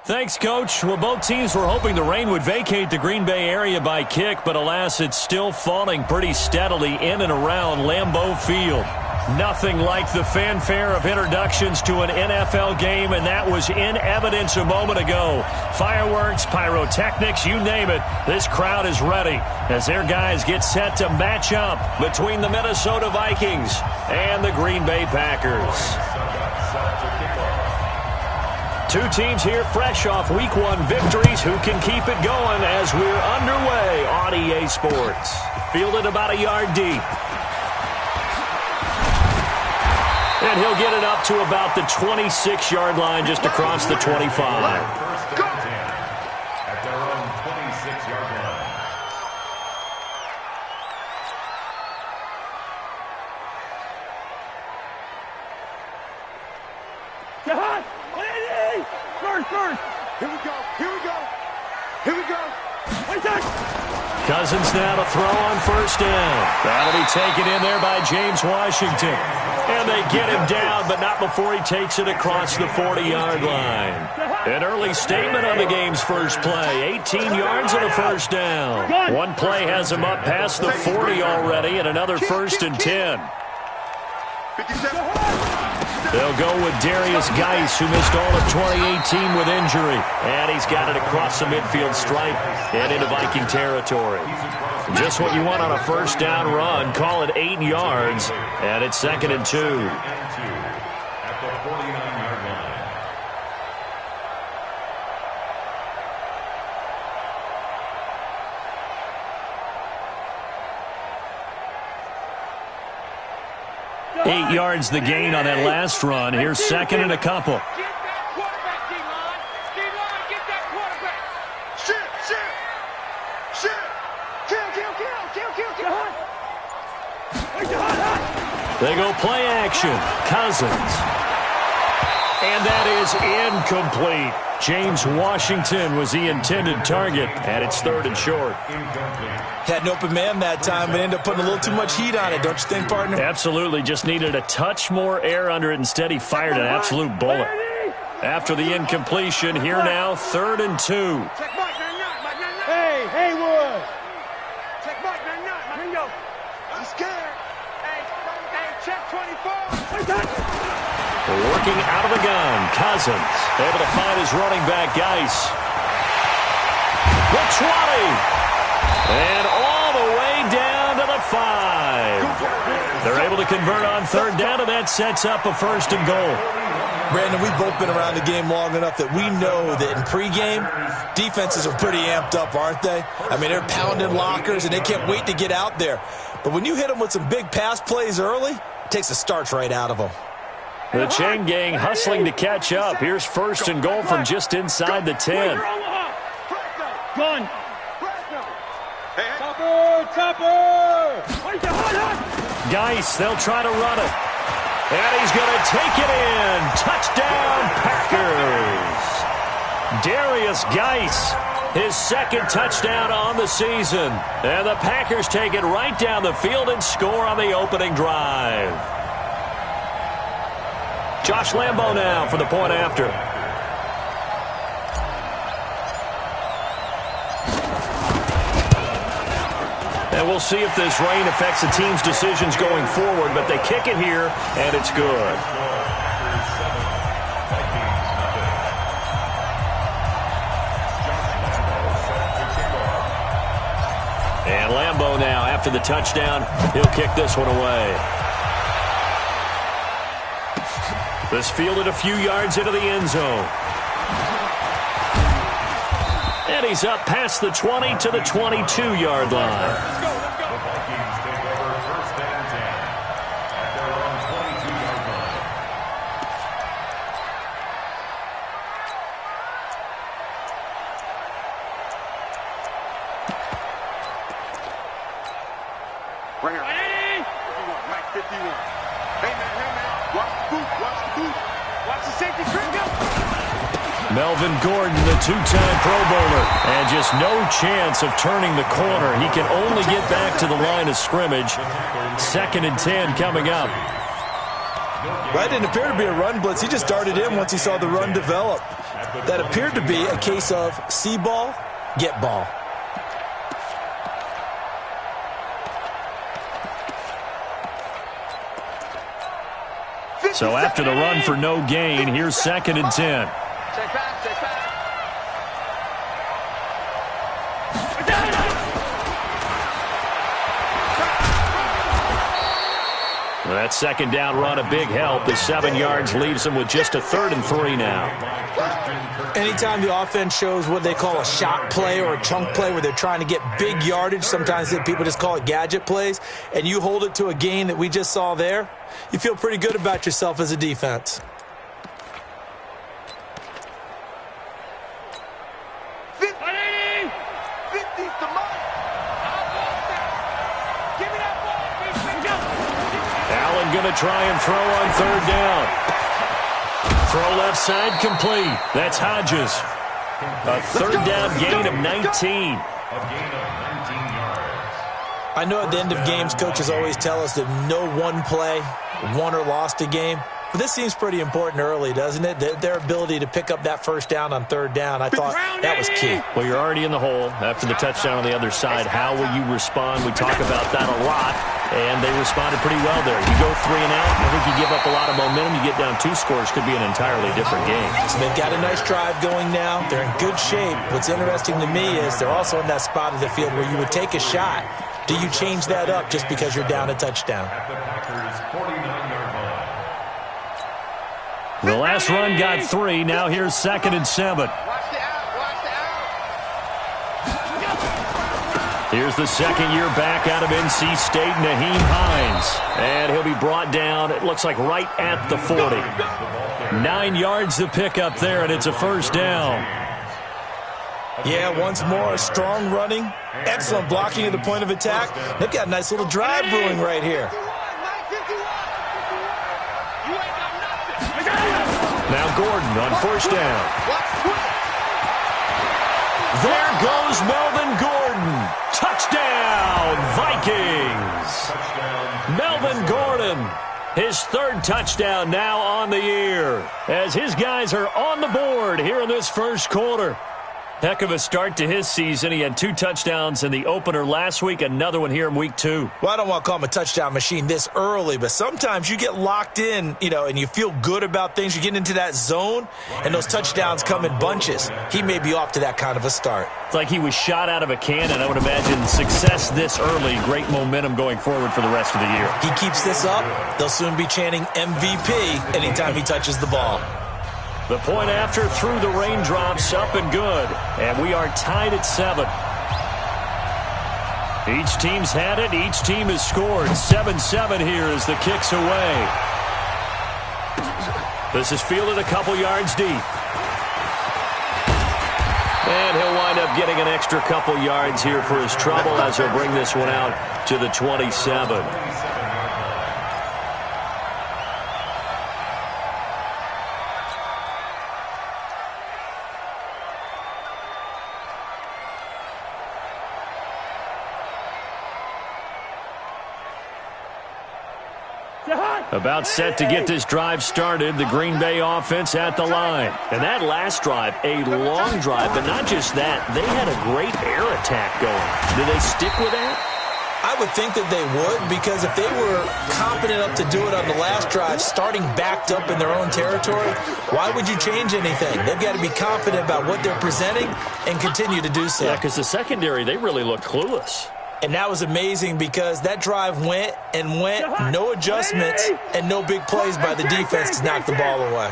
Thanks, Coach. Well, both teams were hoping the rain would vacate the Green Bay area by kick, but alas, it's still falling pretty steadily in and around Lambeau Field. Nothing like the fanfare of introductions to an NFL game, and that was in evidence a moment ago. Fireworks, pyrotechnics, you name it. This crowd is ready as their guys get set to match up between the Minnesota Vikings and the Green Bay Packers. Two teams here fresh off Week 1 victories. Who can keep it going as we're underway on EA Sports? Fielded about a yard deep. And he'll get it up to about the 26-yard line just across the 25. First and 10 at their own 26-yard line. First. Here we go. Cousins now to throw on first down. That'll be taken in there by James Washington. And they get him down, but not before he takes it across the 40-yard line. An early statement on the game's first play. 18 yards and a first down. One play has him up past the 40 already, and another first and 10. They'll go with Darius Geis, who missed all of 2018 with injury. And he's got it across the midfield stripe and into Viking territory. Just what you want on a first down run. Call it 8 yards, and it's 2nd and 2. At the 49-yard line. Eight yards the gain on that last run. Here's 2nd and a couple. Get that quarterback, D-line. D-line, get that quarterback. Kill. They go play action. Cousins. And that is incomplete. James Washington was the intended target, and it's 3rd and short. Had an open man that time, but ended up putting a little too much heat on it, don't you think, partner? Absolutely. Just needed a touch more air under it. Instead, he fired an absolute bullet. After the incompletion, here now, 3rd and 2. Check Mike, Hey, Haywood. Check Mike, Bingo. I'm scared. Hey, check 24. Working out of the gun, Cousins. Able to find his running back, Geis. The 20. And all the way down to the 5. They're able to convert on 3rd down, and that sets up a 1st and goal. Brandon, we've both been around the game long enough that we know that in pregame, defenses are pretty amped up, aren't they? I mean, they're pounding lockers, and they can't wait to get out there. But when you hit them with some big pass plays early, it takes the starch right out of them. The chain gang hustling to catch up. Here's 1st and goal from just inside the 10. Gun. Topper. Geis, they'll try to run it. And he's going to take it in. Touchdown, Packers. Darius Geis, his 2nd touchdown on the season. And the Packers take it right down the field and score on the opening drive. Josh Lambeau now for the point after. And we'll see if this rain affects the team's decisions going forward, but they kick it here, and it's good. And Lambeau now, after the touchdown, he'll kick this one away. This fielded a few yards into the end zone. And he's up past the 20 to the 22-yard line. The Vikings take over 1st and 10 at their own 22-yard line. Right here. Mike 51. Hey, man. Watch the boot. Watch the safety trigger. Melvin Gordon, the 2-time Pro Bowler, and just no chance of turning the corner. He can only get back to the line of scrimmage. 2nd and 10 coming up. That didn't appear to be a run blitz. He just darted in once he saw the run develop. That appeared to be a case of see ball, get ball. So after the run for no gain, here's 2nd and 10. Check back, check back. That 2nd down run, a big help. The 7 yards leaves him with just a 3rd and 3 now. Anytime the offense shows what they call a shot play or a chunk play where they're trying to get big yardage, sometimes people just call it gadget plays, and you hold it to a gain that we just saw there, you feel pretty good about yourself as a defense. Allen going to try and throw on 3rd down. Throw left side complete. That's Hodges. A 3rd down gain of 19. I know at the end of games, coaches always tell us that no one play won or lost a game. But this seems pretty important early, doesn't it? Their ability to pick up that 1st down on 3rd down, I thought that was key. Well, you're already in the hole after the touchdown on the other side. How will you respond? We talk about that a lot, and they responded pretty well there. You go 3 and out, I think you give up a lot of momentum. You get down 2 scores, could be an entirely different game. So they've got a nice drive going now. They're in good shape. What's interesting to me is they're also in that spot of the field where you would take a shot. Do you change that up just because you're down a touchdown? The last run got 3. Now here's 2nd and 7. Here's the 2nd-year back out of NC State, Naheem Hines. And he'll be brought down, it looks like, right at the 40. 9 yards to pick up there, and it's a 1st down. Yeah, once more, strong running, excellent blocking at the point of attack. They've got a nice little drive brewing right here. Now Gordon on 1st down. There goes Melvin Gordon. Touchdown, Vikings. Melvin Gordon, his 3rd touchdown now on the year, as his guys are on the board here in this 1st quarter. Heck of a start to his season. He had 2 touchdowns in the opener last week, another one here in week 2. Well, I don't want to call him a touchdown machine this early, but sometimes you get locked in, and you feel good about things. You get into that zone, and those touchdowns come in bunches. He may be off to that kind of a start. It's like he was shot out of a cannon. I would imagine success this early, great momentum going forward for the rest of the year. He keeps this up, they'll soon be chanting MVP anytime he touches the ball. The point after through the raindrops, up and good. And we are tied at 7. Each team's had it. Each team has scored. 7-7 here as the kick's away. This is fielded a couple yards deep. And he'll wind up getting an extra couple yards here for his trouble as he'll bring this one out to the 27. About set to get this drive started, the Green Bay offense at the line. And that last drive, a long drive, but not just that. They had a great air attack going. Do they stick with that? I would think that they would, because if they were competent enough to do it on the last drive, starting backed up in their own territory, why would you change anything? They've got to be confident about what they're presenting and continue to do so. Yeah, because the secondary, they really looked clueless. And that was amazing because that drive went and went, no adjustments, and no big plays by the defense to knock the ball away.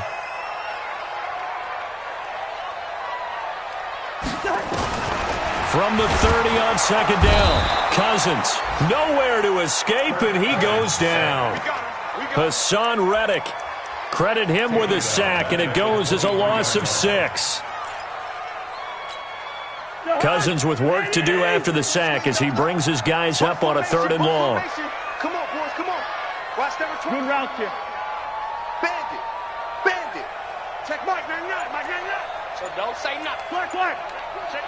From the 30 on 2nd down, Cousins nowhere to escape, and he goes down. Hassan Reddick, credit him with a sack, and it goes as a loss of 6. Cousins with work to do after the sack as he brings his guys up on a 3rd and long. Come on, boys, come on. Watch number 12. Good route here. Bandit. Check Mike 99, Mike 99. So don't say nothing. Clark. Check.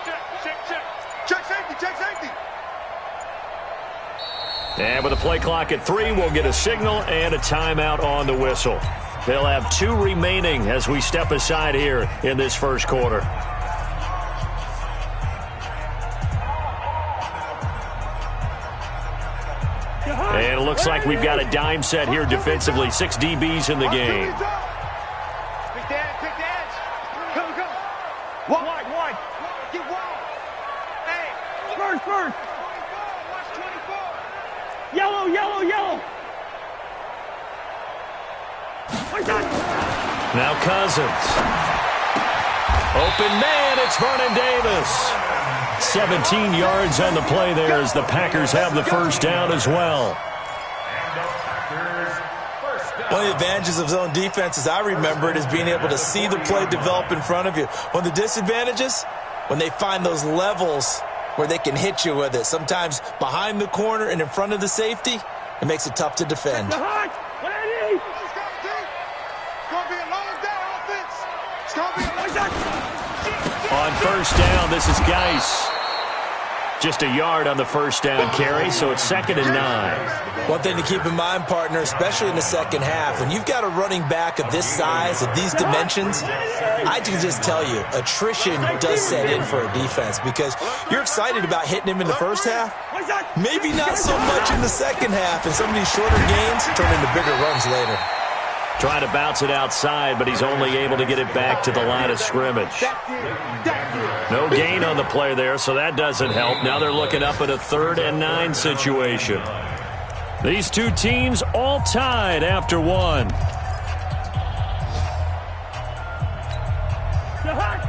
Check safety. And with a play clock at 3, we'll get a signal and a timeout on the whistle. They'll have 2 remaining as we step aside here in this first quarter. And it looks like we've got a dime set here defensively. 6 DBs in the game. Quick dance. Go. Wide. Get wide. Hey. First. Watch 24. Yellow. Now Cousins. Open man, it's Vernon Davis. 17 yards on the play there as the Packers have the first down as well. One of the advantages of zone defense, as I remember it, is being able to see the play develop in front of you. One of the disadvantages, when they find those levels where they can hit you with it. Sometimes behind the corner and in front of the safety, it makes it tough to defend. It's going to be a long day, offense. It's going to be a long day. On first down, this is Geis. Just a yard on the first down carry, so it's 2nd and 9. One thing to keep in mind, partner, especially in the second half, when you've got a running back of this size, of these dimensions, I can just tell you, attrition does set in for a defense because you're excited about hitting him in the first half, maybe not so much in the second half, and some of these shorter gains turn into bigger runs later. Trying to bounce it outside, but he's only able to get it back to the line of scrimmage. No gain on the play there, so that doesn't help. Now they're looking up at a 3rd and 9 situation. These 2 teams all tied after 1.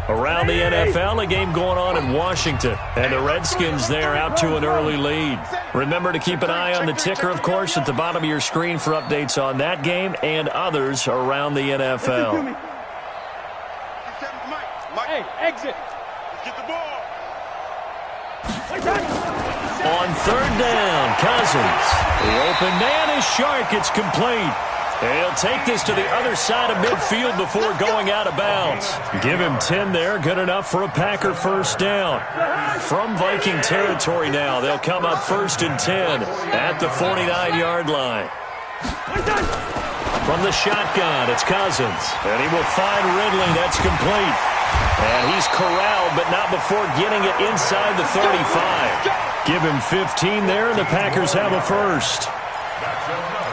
Around the NFL, a game going on in Washington. And the Redskins there out to an early lead. Remember to keep an eye on the ticker, of course, at the bottom of your screen for updates on that game and others around the NFL. Hey, exit. Get the ball. On 3rd down, Cousins. The open man is Shark. It's complete. He'll take this to the other side of midfield before going out of bounds. Give him 10 there. Good enough for a Packer first down. From Viking territory now, they'll come up 1st and 10 at the 49-yard line. From the shotgun, it's Cousins. And he will find Ridley. That's complete. And he's corralled, but not before getting it inside the 35. Give him 15 there, and the Packers have a first.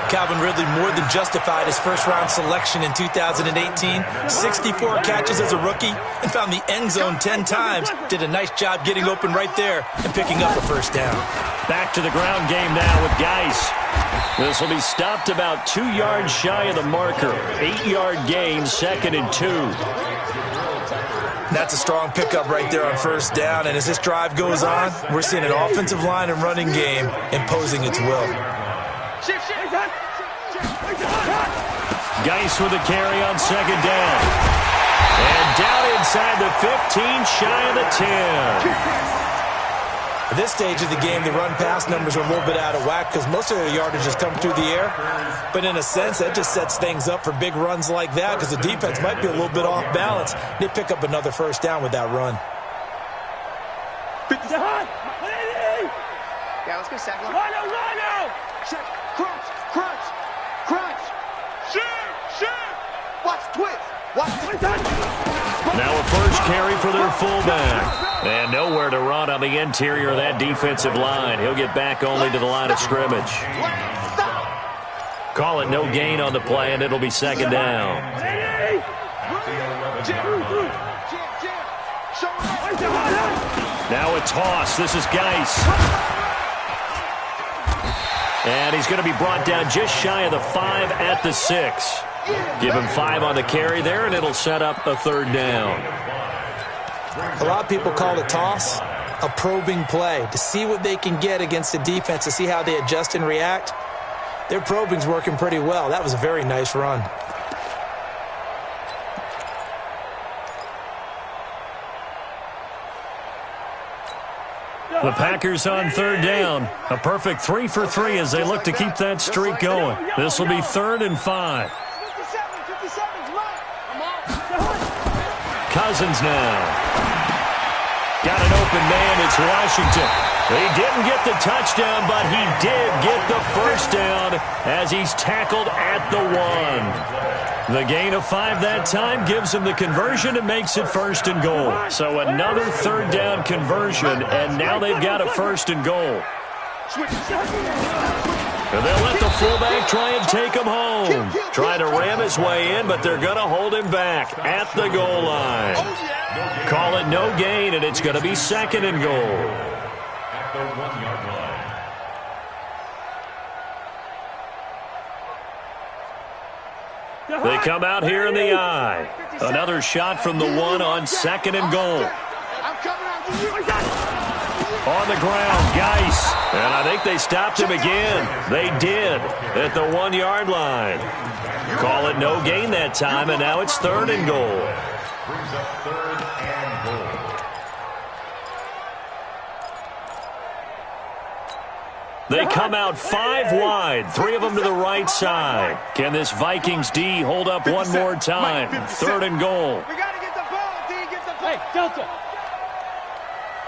Calvin Ridley more than justified his first-round selection in 2018. 64 catches as a rookie and found the end zone 10 times. Did a nice job getting open right there and picking up a first down. Back to the ground game now with Geis. This will be stopped about 2 yards shy of the marker. 8-yard gain, 2nd and 2. That's a strong pickup right there on first down. And as this drive goes on, we're seeing an offensive line and running game imposing its will. Geis with a carry on 2nd down. And down inside the 15, shy of the 10. At this stage of the game, the run-pass numbers are a little bit out of whack because most of the yardage has come through the air. But in a sense, that just sets things up for big runs like that because the defense might be a little bit off balance. They pick up another first down with that run. Yeah, let's go second. Rhino! Check. Crunch! Shoot! Watch twist! Now a first carry for their fullback. And nowhere to run on the interior of that defensive line. He'll get back only to the line of scrimmage. Call it no gain on the play, and it'll be 2nd down. Now a toss. This is Geis. And he's going to be brought down just shy of the 5 at the 6. Give him 5 on the carry there, and it'll set up a 3rd down. A lot of people call the toss a probing play to see what they can get against the defense, to see how they adjust and react. Their probing's working pretty well. That was a very nice run. The Packers on 3rd down. A perfect 3 for 3 as they look to keep that streak going. This will be 3rd and 5. Cousins now. Got an open man. It's Washington. He didn't get the touchdown, but he did get the first down as he's tackled at the 1. The gain of 5 that time gives him the conversion and makes it 1st and goal. So another 3rd down conversion, and now they've got a 1st and goal. And they'll let the fullback try and take him home. Trying to ram his way in, but they're going to hold him back at the goal line. Call it no gain, and it's going to be 2nd and goal. At the 1-yard line. They come out here in the eye. Another shot from the 1 on 2nd and goal. On the ground, Geis. And I think they stopped him again. They did at the 1-yard line. Call it no gain that time, and now it's 3rd and goal. Brings up 3rd and goal. They come out 5 wide, 3 of them to the right side. Can this Vikings D hold up one more time? 3rd and goal. We got to get the ball, D. Get the ball. Hey, Delta.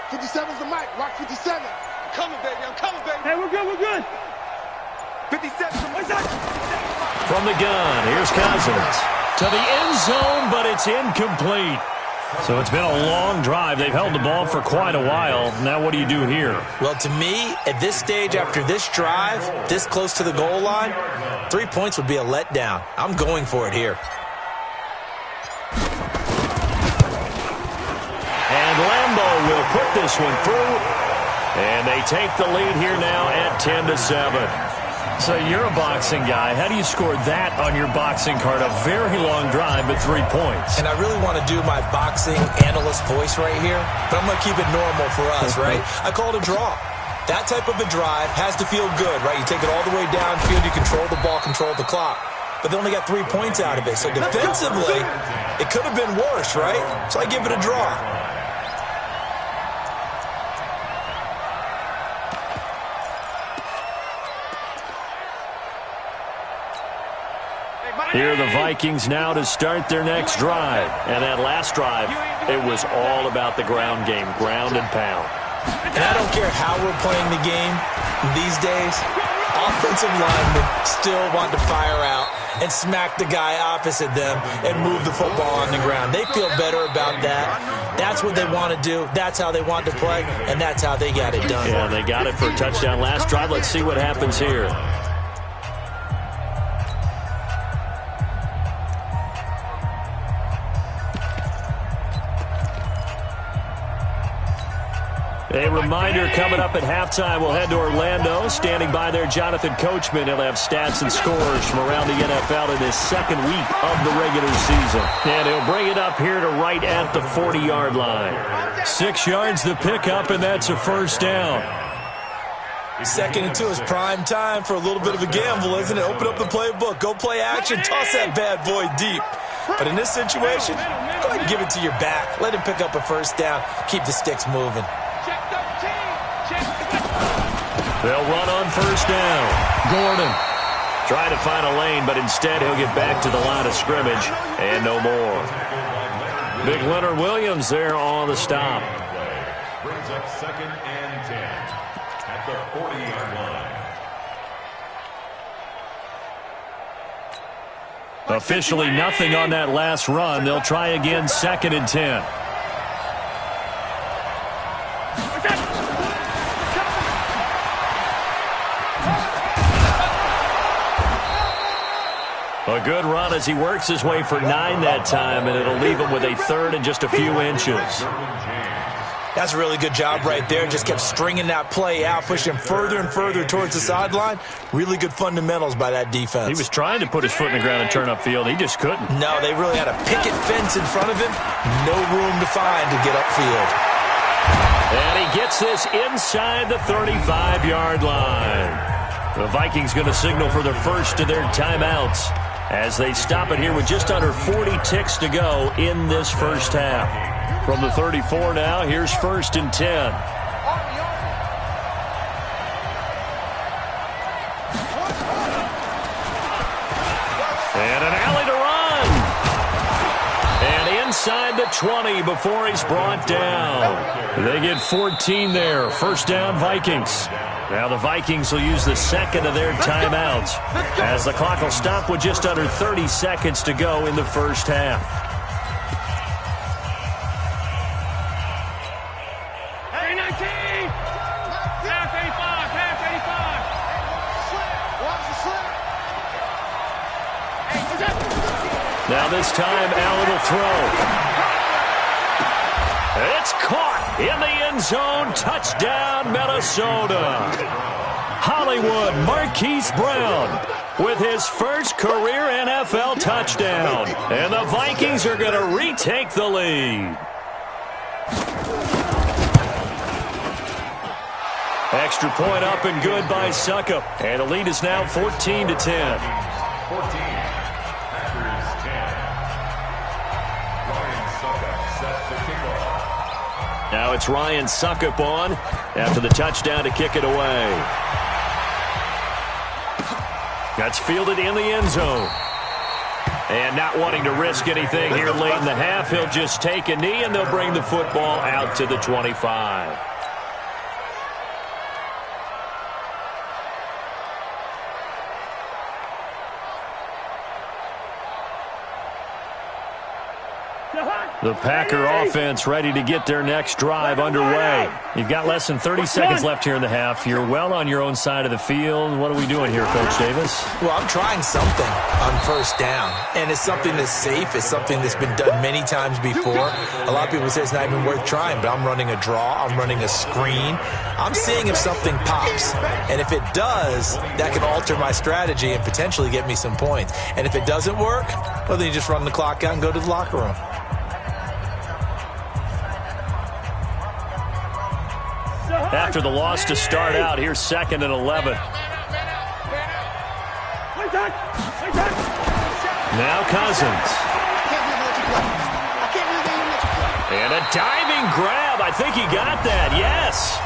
57's the mic. Rock 57. I'm coming, baby. I'm coming, baby. Hey, we're good. We're good. 57's the mic. From the gun, here's Cousins. To the end zone, but it's incomplete. So it's been a long drive. They've held the ball for quite a while. Now what do you do here? Well, to me, at this stage, after this drive, this close to the goal line, 3 points would be a letdown. I'm going for it here. And Lambeau will put this one through. And they take the lead here now at 10-7. So you're a boxing guy. How do you score that on your boxing card? A very long drive, but 3 points. And I really want to do my boxing analyst voice right here, but I'm going to keep it normal for us, right? I call it a draw. That type of a drive has to feel good, right? You take it all the way downfield, you control the ball, control the clock. But they only got 3 points out of it. So defensively, it could have been worse, right? So I give it a draw. Here are the Vikings now to start their next drive. And that last drive, it was all about the ground game, ground and pound. And I don't care how we're playing the game these days, offensive linemen still want to fire out and smack the guy opposite them and move the football on the ground. They feel better about that. That's what they want to do. That's how they want to play, and that's how they got it done. Yeah, they got it for a touchdown last drive. Let's see what happens here. A reminder coming up at halftime, we'll head to Orlando. Standing by there, Jonathan Coachman. He'll have stats and scores from around the NFL in his 2nd week of the regular season. And he'll bring it up here to right at the 40-yard line. 6 yards the pickup, and that's a 1st down. 2nd and 2 is prime time for a little bit of a gamble, isn't it? Open up the playbook, go play action, toss that bad boy deep. But in this situation, go ahead and give it to your back. Let him pick up a 1st down. Keep the sticks moving. They'll run on 1st down. Gordon trying to find a lane, but instead he'll get back to the line of scrimmage and no more. Big Leonard Williams there on the stop. Brings up 2nd and 10 at the 40-yard line. Officially nothing on that last run. They'll try again 2nd and 10. A good run as he works his way for 9 that time, and it'll leave him with a 3rd and just a few inches. That's a really good job right there. Just kept stringing that play out, pushing him further and further towards the sideline. Really good fundamentals by that defense. He was trying to put his foot in the ground and turn upfield. He just couldn't. No, they really had a picket fence in front of him. No room to find to get upfield. And he gets this inside the 35-yard line. The Vikings going to signal for the first of their timeouts as they stop it here with just under 40 ticks to go in this first half. From the 34 now, here's 1st and 10. And an alley to run. And inside the 20 before he's brought down. They get 14 there. First down, Vikings. Now the Vikings will use the second of their timeouts as the clock will stop with just under 30 seconds to go in the first half. Hey, 19! Half 85, half 85. Watch the slip. Now this time, Allen will throw. It's caught in the end zone. Touchdown, Minnesota. Hollywood Marquise Brown with his first career NFL touchdown. And the Vikings are going to retake the lead. Extra point up and good by Suckup. And the lead is now 14-10. 14. Now it's Ryan Suckup on after the touchdown to kick it away. That's fielded in the end zone. And not wanting to risk anything here late in the half, he'll just take a knee and they'll bring the football out to the 25. The Packer offense ready to get their next drive underway. You've got less than 30 seconds left here in the half. You're well on your own side of the field. What are we doing here, Coach Davis? Well, I'm trying something on first down, and it's something that's safe. It's something that's been done many times before. A lot of people say it's not even worth trying, but I'm running a draw. I'm running a screen. I'm seeing if something pops, and if it does, that can alter my strategy and potentially get me some points. And if it doesn't work, well, then you just run the clock out and go to the locker room. After the loss to start out, here's 2nd and 11. Now Cousins. And a diving grab. I think he got that. Yes.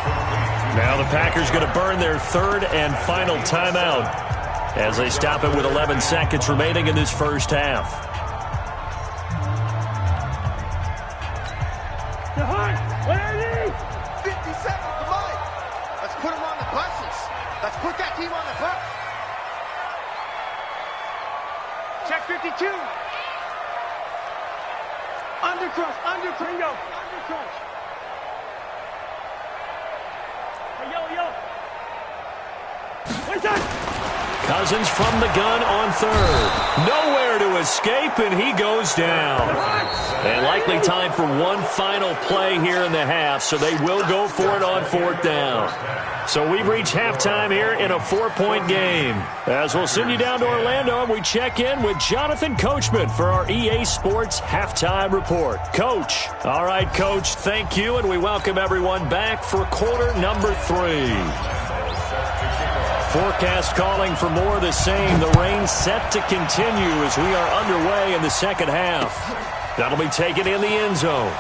Now the Packers going to burn their 3rd and final timeout as they stop it with 11 seconds remaining in this first half. Put that team on the bus. Check 52. Under crush, under crush. Hey, yo. What's that? Cousins from the gun on 3rd. Nowhere to escape, and he goes down. And likely time for one final play here in the half, so they will go for it on 4th down. So we've reached halftime here in a 4-point game. As we'll send you down to Orlando, and we check in with Jonathan Coachman for our EA Sports Halftime Report. Coach. All right, Coach, thank you, and we welcome everyone back for quarter number 3. Forecast calling for more of the same. The rain set to continue as we are underway in the second half. That'll be taken in the end zone.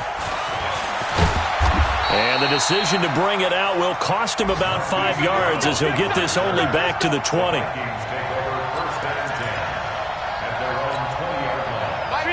And the decision to bring it out will cost him about 5 yards as he'll get this only back to the 20.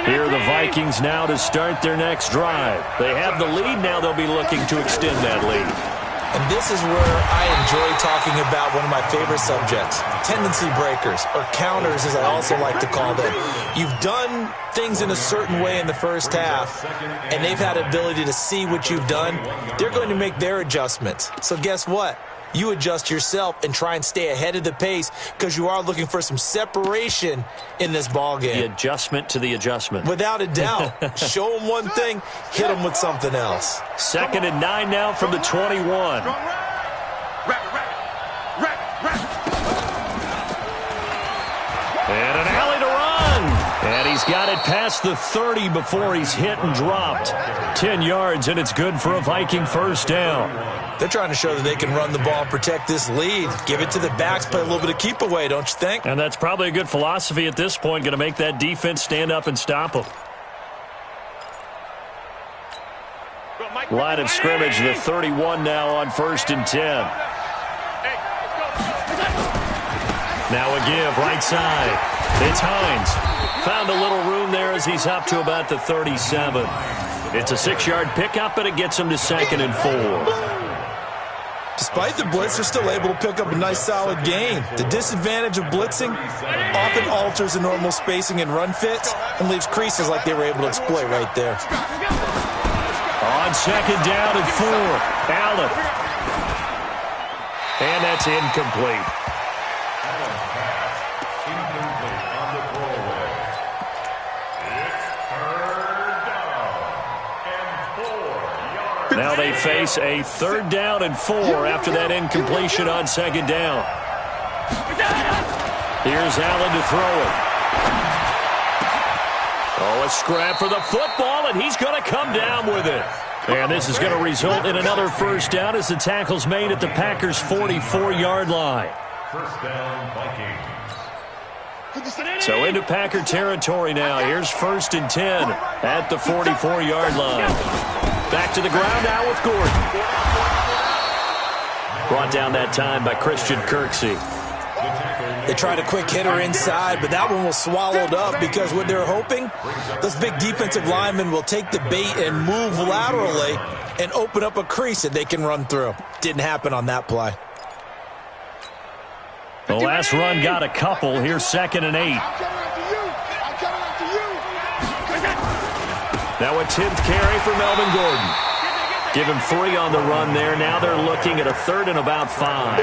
Here are the Vikings now to start their next drive. They have the lead. Now they'll be looking to extend that lead. And this is where I enjoy talking about one of my favorite subjects, tendency breakers, or counters as I also like to call them. You've done things in a certain way in the first half, and they've had ability to see what you've done. They're going to make their adjustments. So guess what? You adjust yourself and try and stay ahead of the pace because you are looking for some separation in this ball game. The adjustment to the adjustment. Without a doubt. Show them one thing, hit them with something else. 2nd and 9 now from the 21. And an alley to run. And he's got it past the 30 before he's hit and dropped. 10 yards, and it's good for a Viking first down. They're trying to show that they can run the ball and protect this lead. Give it to the backs, play a little bit of keep away, don't you think? And that's probably a good philosophy at this point, going to make that defense stand up and stop them. Line of scrimmage, the 31 now on 1st and 10. Now a give, right side. It's Hines. Found a little room there as he's up to about the 37. It's a 6-yard pickup, and it gets him to 2nd and 4. Despite the blitz, they're still able to pick up a nice, solid gain. The disadvantage of blitzing often alters the normal spacing and run fits and leaves creases like they were able to exploit right there. On 2nd down and 4, Allen. And that's incomplete. Now they face a 3rd down and 4 after that incompletion on 2nd down. Here's Allen to throw it. Oh, a scrap for the football, and he's going to come down with it. And this is going to result in another 1st down as the tackle's made at the Packers' 44-yard line. 1st down, Vikings. So into Packer territory now. Here's 1st and 10 at the 44-yard line. Back to the ground now with Gordon. Brought down that time by Christian Kirksey. They tried a quick hitter inside, but that one was swallowed up because what they're hoping, those big defensive linemen will take the bait and move laterally and open up a crease that they can run through. Didn't happen on that play. The last run got a couple. Here's 2nd and 8. Now a 10th carry for Melvin Gordon. Give him 3 on the run there. Now they're looking at a 3rd and about 5.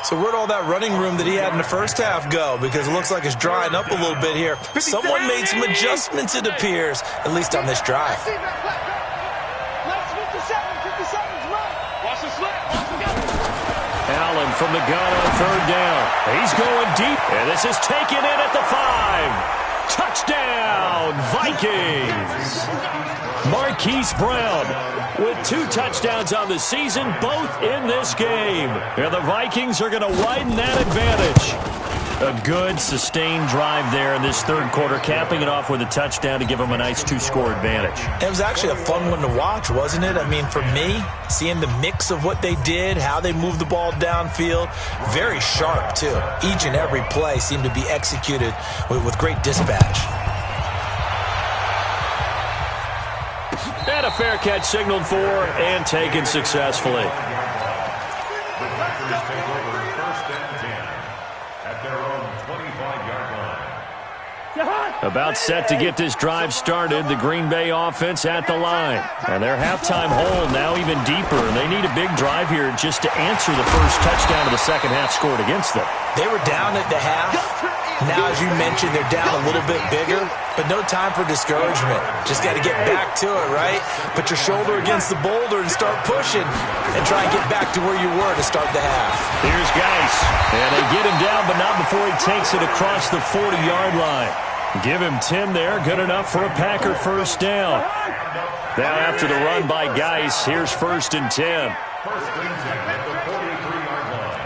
So where'd all that running room that he had in the first half go? Because it looks like it's drying up a little bit here. Someone made some adjustments, it appears, at least on this drive. Allen from the gun on 3rd down. He's going deep, and this is taken in at the 5. Touchdown, Vikings! Marquise Brown with 2 touchdowns on the season, both in this game. And the Vikings are going to widen that advantage. A good, sustained drive there in this 3rd quarter, capping it off with a touchdown to give them a nice 2-score advantage. It was actually a fun one to watch, wasn't it? I mean, for me, seeing the mix of what they did, how they moved the ball downfield, very sharp, too. Each and every play seemed to be executed with great dispatch. And a fair catch signaled for and taken successfully. The Packers take over 1st and 10 at their own 25-yard line. About set to get this drive started, the Green Bay offense at the line. And their halftime hole now even deeper. They need a big drive here just to answer the first touchdown of the second half scored against them. They were down at the half. Now, as you mentioned, they're down a little bit bigger, but no time for discouragement. Just got to get back to it, right? Put your shoulder against the boulder and start pushing and try and get back to where you were to start the half. Here's Geis. And they get him down, but not before he takes it across the 40-yard line. Give him 10 there. Good enough for a Packer 1st down. Now after the run by Geis, here's 1st and 10. 1st and 10 at the 43-yard line.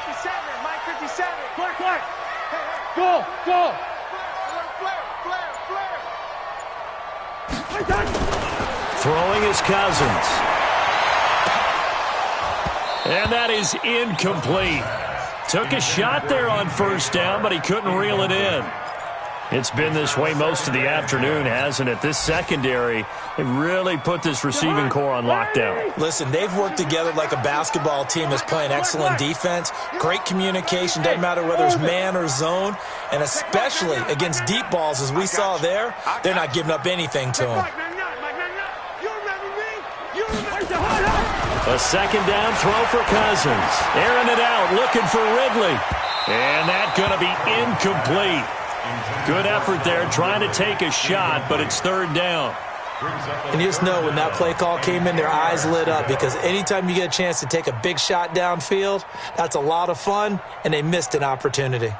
57, Mike 57. Clark. Go. Throwing his Cousins. And that is incomplete. Took a shot there on 1st down, but he couldn't reel it in. It's been this way most of the afternoon, hasn't it? This secondary, they really put this receiving core on lockdown. Listen, they've worked together like a basketball team that's playing excellent defense. Great communication, doesn't matter whether it's man or zone. And especially against deep balls, as we saw there, they're not giving up anything to them. A 2nd down throw for Cousins. Airing it out, looking for Ridley. And that's going to be incomplete. Good effort there, trying to take a shot, but it's 3rd down. And you just know when that play call came in, their eyes lit up, because anytime you get a chance to take a big shot downfield, that's a lot of fun, and they missed an opportunity.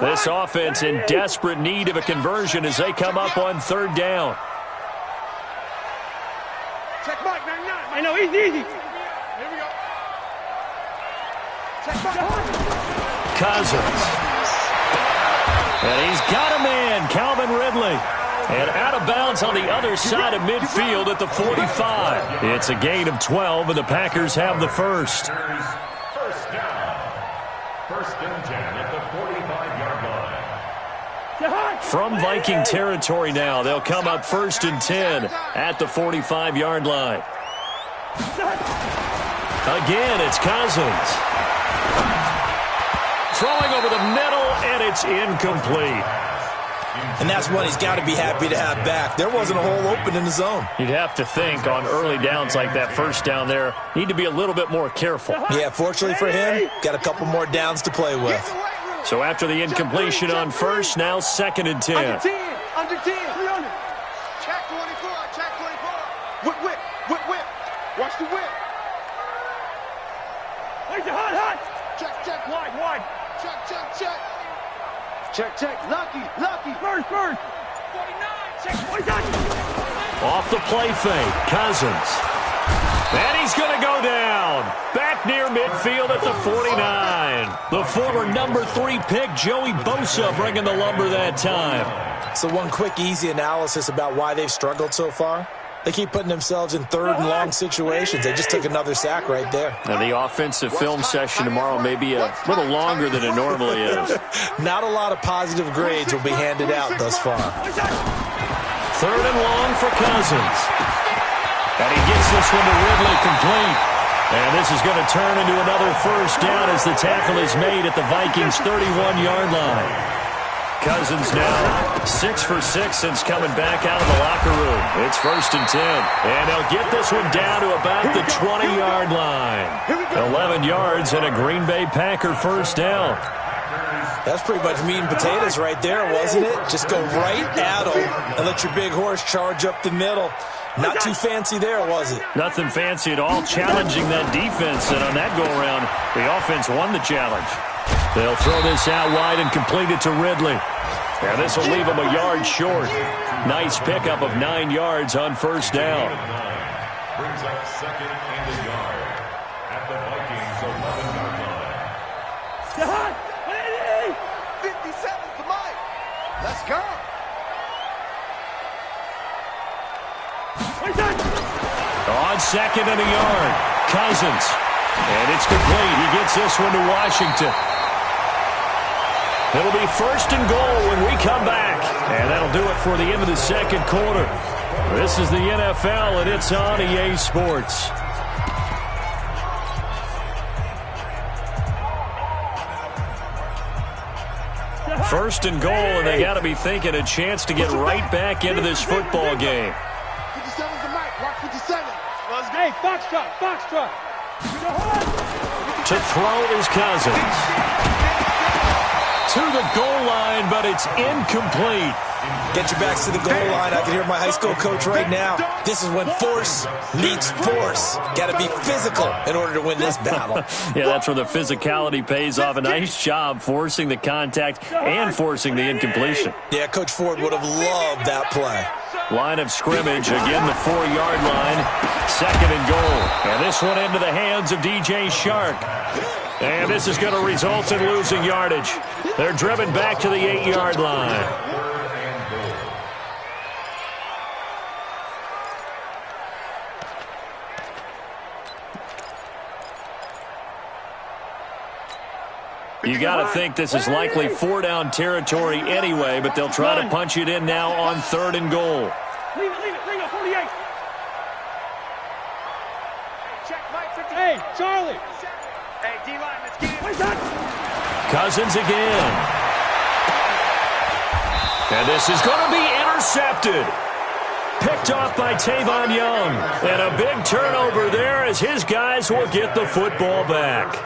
This offense in desperate need of a conversion as they come up on third down. Check Mike, 99. I know, easy. Here we go. Check Mike. Cousins. And he's got a man, Calvin Ridley. And out of bounds on the other side of midfield at the 45. It's a gain of 12, and the Packers have the first. First down. First and 10 at the 45-yard line. From Viking territory now, they'll come up first and 10 at the 45-yard line. Again, it's Cousins. Throwing over the middle, and it's incomplete. And that's one he's got to be happy to have back. There wasn't a hole open in the zone. You'd have to think on early downs like that first down there, need to be a little bit more careful. Yeah, fortunately for him, got a couple more downs to play with. So after the incompletion on first, now second and 10. Under 10. 300. Check 24. Check 24. Whip. Watch the whip. Where's the hot? Check. Wide. Check. Check. Lucky. First. 49. Check. 49. Off the play fake, Cousins. And he's going to go down. Back near midfield at the 49. The former number 3 pick, Joey Bosa, bringing the lumber that time. So one quick, easy analysis about why they've struggled so far. They keep putting themselves in third and long situations. They just took another sack right there. Now the offensive film session tomorrow may be a little longer than it normally is. Not a lot of positive grades will be handed out thus far. Third and long for Cousins. And he gets this one to Ridley complete. And this is going to turn into another first down as the tackle is made at the Vikings' 31-yard line. Cousins now 6 for 6 since coming back out of the locker room. It's first and 10. And they'll get this one down to about the 20-yard line. 11 yards and a Green Bay Packer first down. That's pretty much meat and potatoes right there, wasn't it? Just go right at them and let your big horse charge up the middle. Not too fancy there, was it? Nothing fancy at all, challenging that defense. And on that go-around, the offense won the challenge. They'll throw this out wide and complete it to Ridley. And this will leave them a yard short. Nice pickup of 9 yards on first down. Brings up second and a yard at the Vikings' 11-yard line. 57 for Mike. Let's go. On second and a yard, Cousins. And it's complete. He gets this one to Washington. It'll be first and goal when we come back. And that'll do it for the end of the second quarter. This is the NFL, and it's on EA Sports. First and goal, and they got to be thinking a chance to get right back into this football game. 57 for Mike. Watch 57. Hey, Foxtrot. To throw is Cousins. To the goal line, but it's incomplete. Get your backs to the goal line. I can hear my high school coach right now. This is when force meets force. Got to be physical in order to win this battle. Yeah, that's where the physicality pays off. A nice job forcing the contact and forcing the incompletion. Yeah, Coach Ford would have loved that play. Line of scrimmage, again the 4-yard line. Second and goal. And this one into the hands of DJ Shark. And this is going to result in losing yardage. They're driven back to the 8-yard line. You got to think this is likely 4-down territory anyway, but they'll try to punch it in now on third and goal. Leave it, 48. Check Mike, 50. Hey, Charlie. Hey, D-line, let's get it. Cousins again. And this is going to be intercepted. Picked off by Tavon Young. And a big turnover there as his guys will get the football back.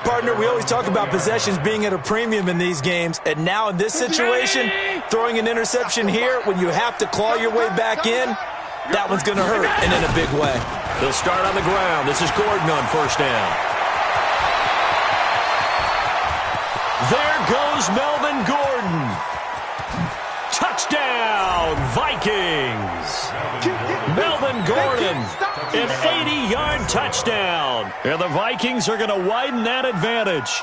Partner, we always talk about possessions being at a premium in these games, and now in this situation, throwing an interception here when you have to claw your way back in, that one's going to hurt, and in a big way. They'll start on the ground. This is Gordon on first down. There goes goes Melvin Gordon. Touchdown, Vikings. Melvin Gordon, an 80-yard touchdown. And the Vikings are going to widen that advantage.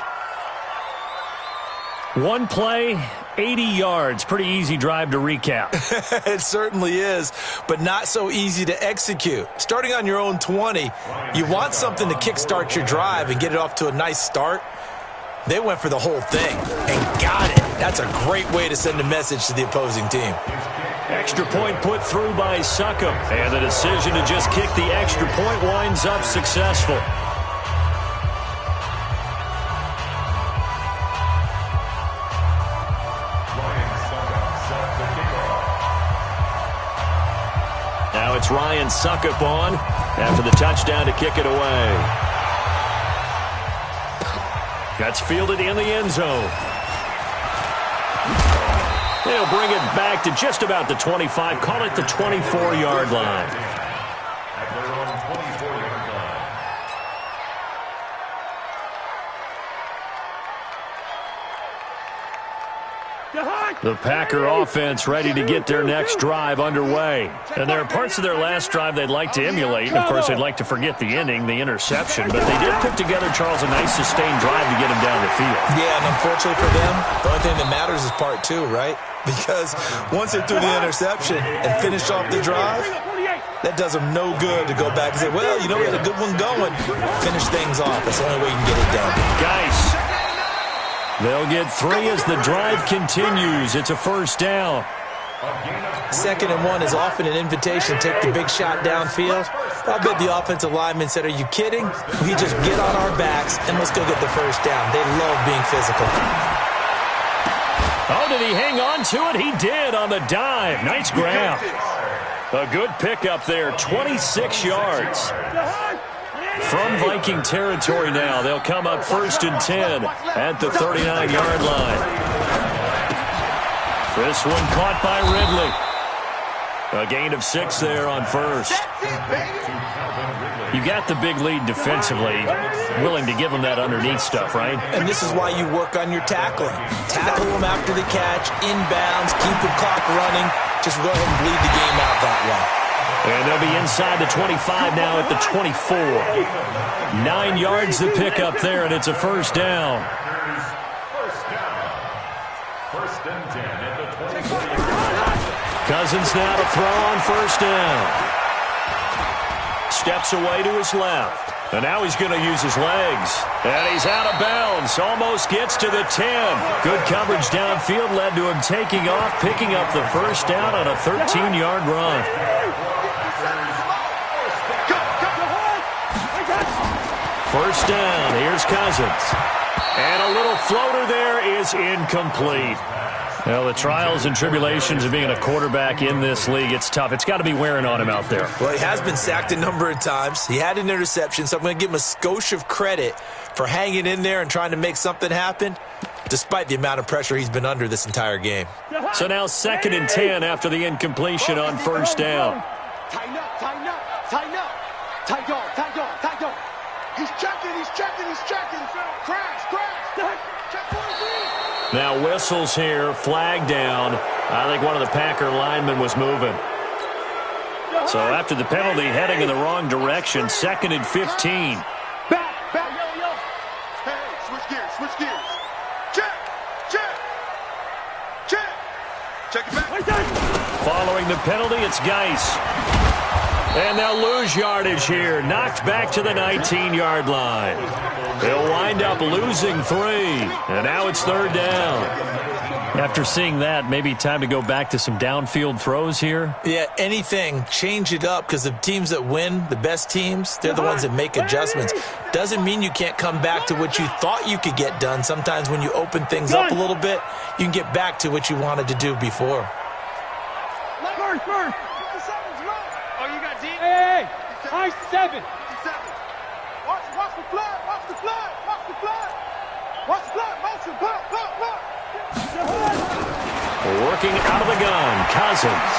One play, 80 yards. Pretty easy drive to recap. It certainly is, but not so easy to execute. Starting on your own 20, you want something to kickstart your drive and get it off to a nice start. They went for the whole thing and got it. That's a great way to send a message to the opposing team. Extra point put through by Succop. And the decision to just kick the extra point winds up successful. Now it's Ryan Succop on after the touchdown to kick it away. That's fielded in the end zone. They'll bring it back to just about the 25. Call it the 24-yard line. At their own 24-yard line. The Packer offense ready to get their next drive underway. And there are parts of their last drive they'd like to emulate. And, of course, they'd like to forget the ending, the interception. But they did put together, Charles, a nice sustained drive to get them down the field. Yeah, and unfortunately for them, the only thing that matters is part two, right? Because once they threw the interception and finished off the drive, that does them no good to go back and say, well, you know, we had a good one going. Finish things off. That's the only way you can get it done. Guys. They'll get 3 as the drive continues. It's a first down. 2nd and 1 is often an invitation. Take the big shot downfield. I bet the offensive lineman said, are you kidding? We just get on our backs and let's go get the first down. They love being physical. Oh, did he hang on to it? He did on the dive. Nice grab. A good pickup there, 26 yards. From Viking territory now, they'll come up 1st and 10 at the 39-yard line. This one caught by Ridley. A gain of 6 there on first. You got the big lead defensively. Willing to give them that underneath stuff, right? And this is why you work on your tackling. Tackle them after the catch, inbounds, keep the clock running. Just go ahead and bleed the game out that way. And they'll be inside the 25 now at the 24. 9 yards to pick up there, and it's a first down. First and 10 at the 24. Cousins now to throw on first down. Steps away to his left. And now he's going to use his legs. And he's out of bounds. Almost gets to the 10. Good coverage downfield led to him taking off, picking up the first down on a 13-yard run. First down, here's Cousins. And a little floater there is incomplete. Well, the trials and tribulations of being a quarterback in this league, it's tough. It's got to be wearing on him out there. Well, he has been sacked a number of times. He had an interception, so I'm going to give him a skosh of credit for hanging in there and trying to make something happen, despite the amount of pressure he's been under this entire game. So now 2nd and 10 after the incompletion on first down. Tighten up, tighten up, tighten up. Tight dog, tight dog, tight dog. He's checking, he's checking, he's checking. Crash, crash. Check for his lead. Now whistles here, flag down. I think one of the Packer linemen was moving. So after the penalty, heading in the wrong direction, 2nd and 15. Back, yo, yo. Hey, switch gears, switch gears. Check, check, check. Check it back. Following the penalty, it's Geis. And they'll lose yardage here. Knocked back to the 19-yard line. They'll wind up losing 3. And now it's 3rd down. After seeing that, maybe time to go back to some downfield throws here. Yeah, anything. Change it up, because the teams that win, the best teams, they're the ones that make adjustments. Doesn't mean you can't come back to what you thought you could get done. Sometimes when you open things up a little bit, you can get back to what you wanted to do before. First. Oh, you got D? Hey, high 7. Watch the flag, watch the flag, watch the flag. Watch the flag, motion, block. Working out of the gun, Cousins.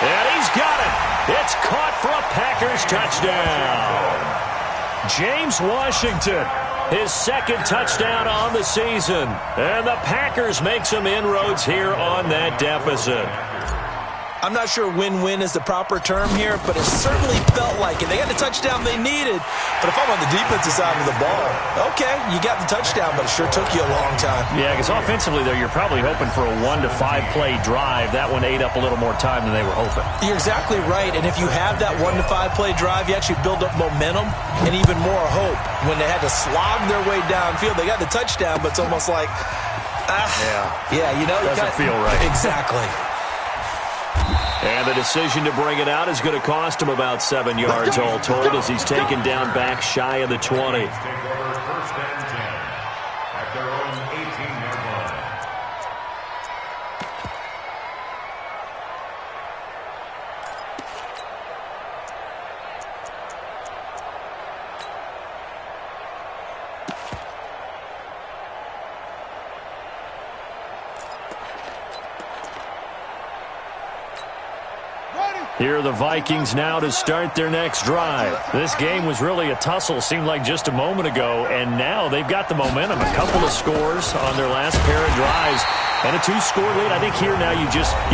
And he's got it. It's caught for a Packers touchdown. James Washington his second touchdown on the season. And the Packers make some inroads here on that deficit. I'm not sure win-win is the proper term here, but it certainly felt like it. They got the touchdown they needed, but if I'm on the defensive side of the ball, okay, you got the touchdown, but it sure took you a long time. Yeah, because offensively, though, you're probably hoping for a 1 to 5 play drive. That one ate up a little more time than they were hoping. You're exactly right, and if you have that 1 to 5 play drive, you actually build up momentum and even more hope. When they had to slog their way downfield, they got the touchdown, but it's almost like, yeah, you know. Doesn't feel right. Exactly. And the decision to bring it out is going to cost him about 7 yards all told as he's taken down back shy of the 20. Take over 1st and 10 at their own 18-yard line. Here are the Vikings now to start their next drive. This game was really a tussle, seemed like just a moment ago, and now they've got the momentum. A couple of scores on their last pair of drives and a 2-score lead. I think here now you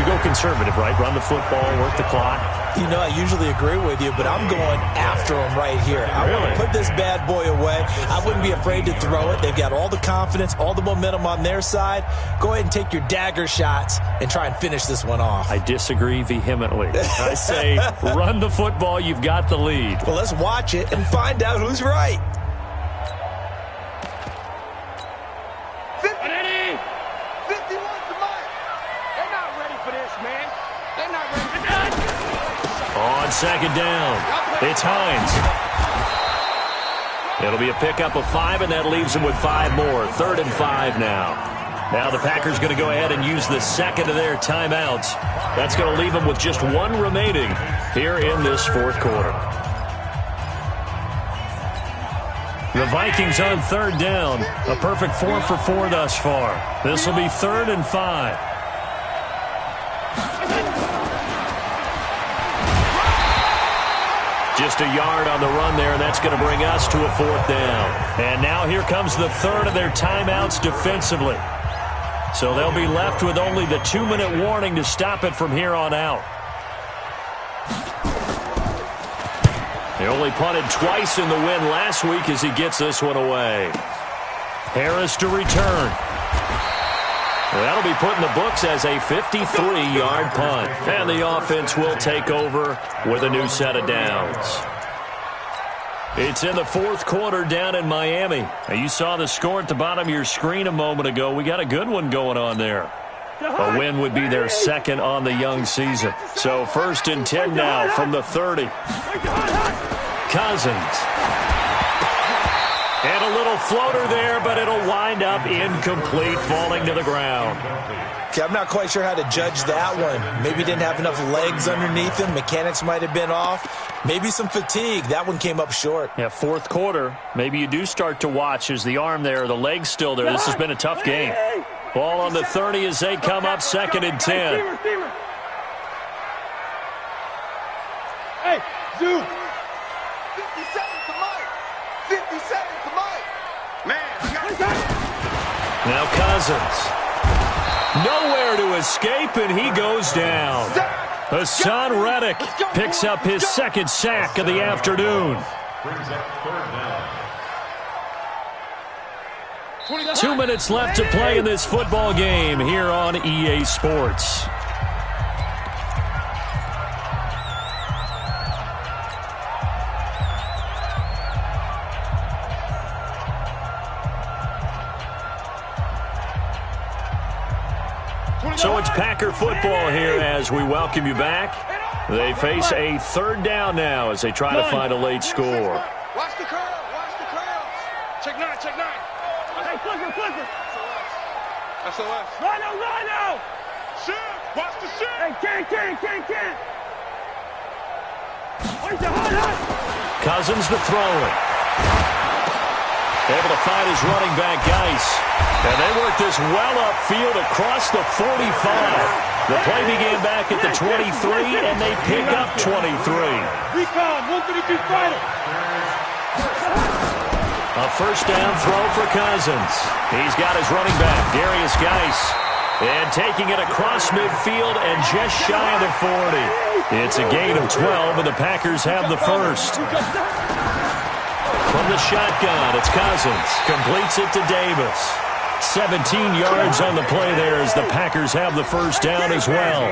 go conservative, right? Run the football, work the clock. You know, I usually agree with you, but I'm going after him right here. I want to put this bad boy away. I wouldn't be afraid to throw it. They've got all the confidence, all the momentum on their side. Go ahead and take your dagger shots and try and finish this one off. I disagree vehemently. I say run the football. You've got the lead. Well, let's watch it and find out who's right. 51 to Mike. They're not ready for this, man. They're not ready for this. On second down, it's Hines. It'll be a pickup of 5, and that leaves them with 5 more. 3rd and 5 now. Now the Packers going to go ahead and use the second of their timeouts. That's going to leave them with just 1 remaining here in this 4th quarter. The Vikings on 3rd down. A perfect 4 for 4 thus far. This will be 3rd and 5. Just a yard on the run there, and that's going to bring us to a 4th down. And now here comes the 3rd of their timeouts defensively. So they'll be left with only the 2-minute warning to stop it from here on out. They only punted twice in the win last week as he gets this one away. Harris to return. That'll be put in the books as a 53-yard punt. And the offense will take over with a new set of downs. It's in the 4th quarter down in Miami. Now, you saw the score at the bottom of your screen a moment ago. We got a good one going on there. A win would be their 2nd on the young season. So 1st and 10 now from the 30. Cousins. And a little floater there, but it'll wind up incomplete, falling to the ground. Okay, I'm not quite sure how to judge that one. Maybe didn't have enough legs underneath him. Mechanics might have been off. Maybe some fatigue. That one came up short. Yeah, 4th quarter. Maybe you do start to watch as the arm there, the leg's still there. This has been a tough game. Ball on the 30 as they come up 2nd and 10. Hey, Zoo. 57 to Mike. 57 to Mike. Man, I got it. Now Cousins. Nowhere to escape, and he goes down. Hassan Reddick picks up his 2nd sack of the afternoon. Brings up 3rd down. 2 minutes left to play in this football game here on EA Sports. So it's Packer football here as we welcome you back. They face a 3rd down now as they try to find a late score. Watch the curl. Watch the curl. Check 9. Check 9. Hey, flipper. SOS. Rhino. Shit. Watch the shit. Hey, can't. Cousins to throw it. Able to find his running back, Geis. And they work this well upfield across the 45. The play began back at the 23, and they pick up 23. Recon, 133 fighter. A first down throw for Cousins. He's got his running back, Darius Geis. And taking it across midfield and just shy of the 40. It's a gain of 12, and the Packers have the first. From the shotgun, it's Cousins. Completes it to Davis. 17 yards on the play there as the Packers have the first down as well.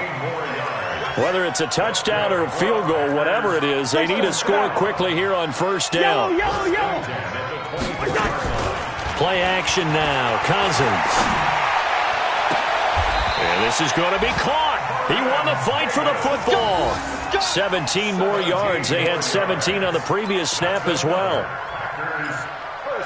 Whether it's a touchdown or a field goal, whatever it is, they need to score quickly here on first down. Play action now. Cousins. And this is going to be caught. He won the fight for the football. 17 more yards. They had 17 on the previous snap as well.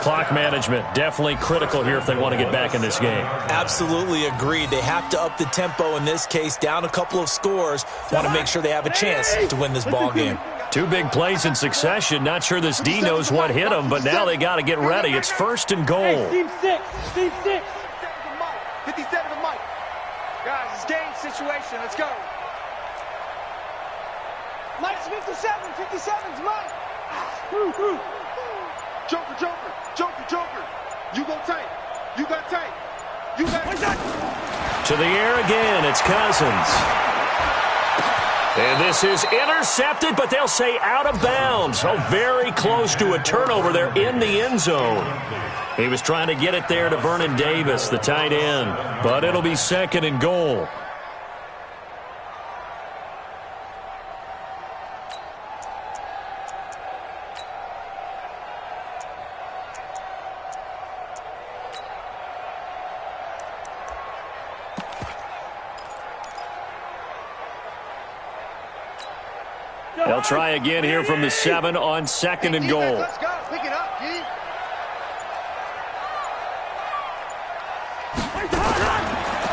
Clock management, definitely critical here if they want to get back in this game. Absolutely agreed. They have to up the tempo in this case, down a couple of scores. Want to make sure they have a chance to win this ball game. 2 big plays in succession. Not sure this D knows what hit him, but now they got to get ready. It's first and goal. Steve 6. 57 to Mike. Guys, it's game situation. Let's go. Mike's 57. 57's Mike. Joker. You go tight. You got tight. You got to the air again. It's Cousins. And this is intercepted, but they'll say out of bounds. Oh, very close to a turnover there in the end zone. He was trying to get it there to Vernon Davis, the tight end. But it'll be second and goal. They'll try again here from the 7 on second and goal. Let's go. Pick it up, G.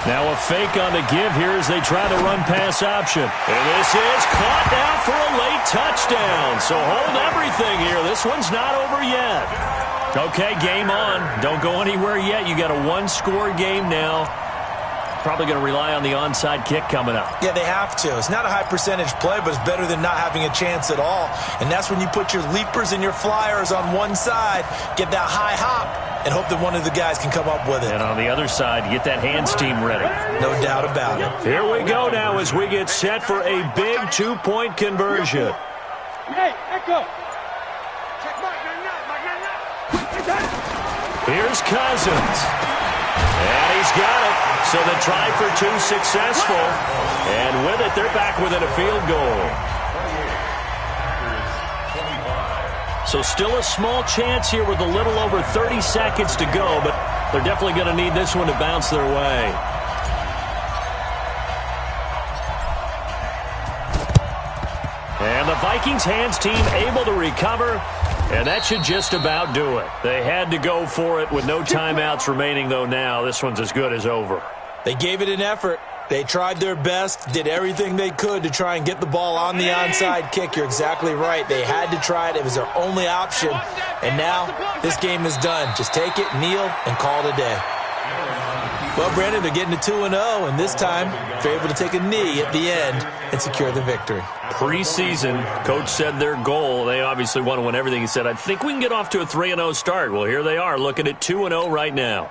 Now a fake on the give here as they try the run-pass option. And this is caught now for a late touchdown. So hold everything here. This one's not over yet. Okay, game on. Don't go anywhere yet. You got a one-score game now. Probably going to rely on the onside kick coming up. Yeah, they have to. It's not a high percentage play, but it's better than not having a chance at all. And that's when you put your leapers and your flyers on one side, get that high hop, and hope that one of the guys can come up with it. And on the other side, get that hands team ready. No doubt about it. Here we go now as we get set for a big 2-point conversion. Hey, Echo. Check Mike. Here's Cousins. And he's got it. So the try for 2 successful. And with it, they're back within a field goal. So still a small chance here with a little over 30 seconds to go, but they're definitely going to need this one to bounce their way. And the Vikings hands team able to recover, and that should just about do it. They had to go for it with no timeouts remaining, though now this one's as good as over. They gave it an effort. They tried their best, did everything they could to try and get the ball on the onside kick. You're exactly right. They had to try it. It was their only option. And now this game is done. Just take it, kneel, and call it a day. Well, Brandon, they're getting to 2-0, and this time they're able to take a knee at the end and secure the victory. Preseason, coach said their goal, they obviously want to win everything. He said, I think we can get off to a 3-0 start. Well, here they are looking at 2-0 right now.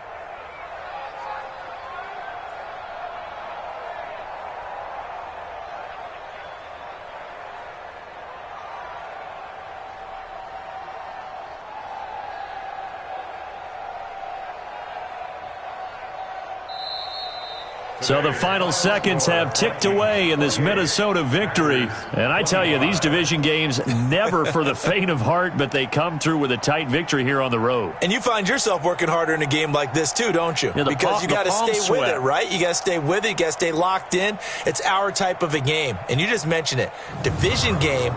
So the final seconds have ticked away in this Minnesota victory. And I tell you, these division games never for the faint of heart, but they come through with a tight victory here on the road. And you find yourself working harder in a game like this too, don't you? Yeah, because you got to stay with it, right? You got to stay with it. You got to stay locked in. It's our type of a game. And you just mentioned it. Division game,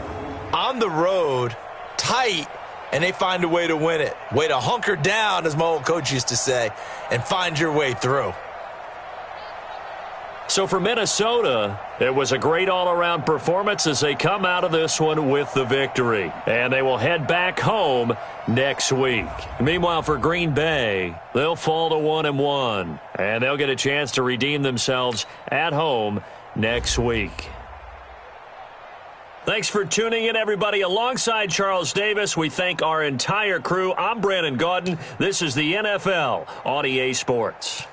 on the road, tight, and they find a way to win it. Way to hunker down, as my old coach used to say, and find your way through. So for Minnesota, it was a great all-around performance as they come out of this one with the victory. And they will head back home next week. Meanwhile, for Green Bay, they'll fall to 1-1. And they'll get a chance to redeem themselves at home next week. Thanks for tuning in, everybody. Alongside Charles Davis, we thank our entire crew. I'm Brandon Gaudin. This is the NFL on EA Sports.